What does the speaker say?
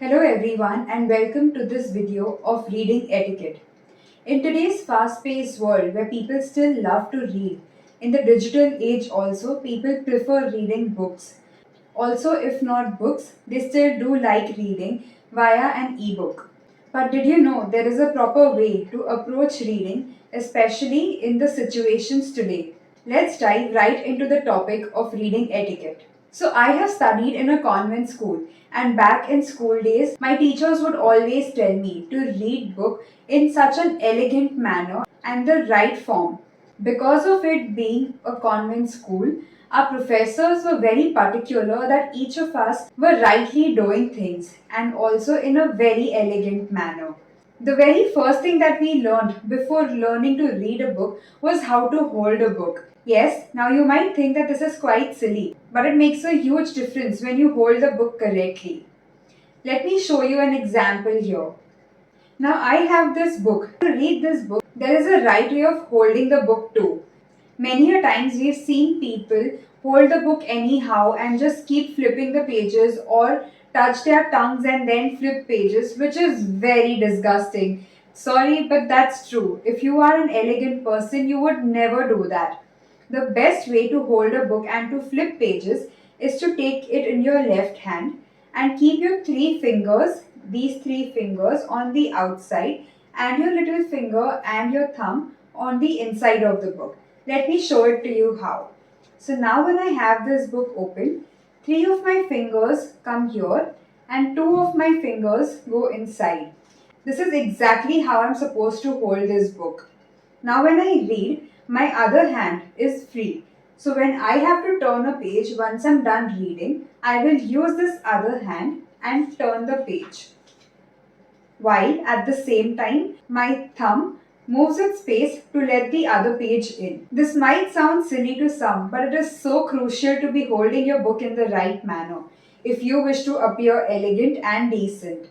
Hello everyone and welcome to this video of reading etiquette. In today's fast-paced world where people still love to read, in the digital age also people prefer reading books. Also if not books, they still do like reading via an ebook. But did you know there is a proper way to approach reading, especially in the situations today? Let's dive right into the topic of reading etiquette. So, I have studied in a convent school, and back in school days, my teachers would always tell me to read book in such an elegant manner and the right form. Because of it being a convent school, our professors were very particular that each of us were rightly doing things and also in a very elegant manner. The very first thing that we learned before learning to read a book was how to hold a book. Yes, now you might think that this is quite silly, but it makes a huge difference when you hold the book correctly. Let me show you an example here. Now I have this book. To read this book, there is a right way of holding the book too. Many a times we've seen people hold the book anyhow and just keep flipping the pages or touch their tongues and then flip pages, which is very disgusting. Sorry, but that's true. If you are an elegant person, you would never do that. The best way to hold a book and to flip pages is to take it in your left hand and keep your three fingers, these three fingers, on the outside and your little finger and your thumb on the inside of the book. Let me show it to you how. So now when I have this book open, three of my fingers come here and two of my fingers go inside. This is exactly how I'm supposed to hold this book. Now when I read, my other hand is free. So when I have to turn a page once I'm done reading, I will use this other hand and turn the page. While at the same time, my thumb moves its space to let the other page in. This might sound silly to some, but it is so crucial to be holding your book in the right manner if you wish to appear elegant and decent.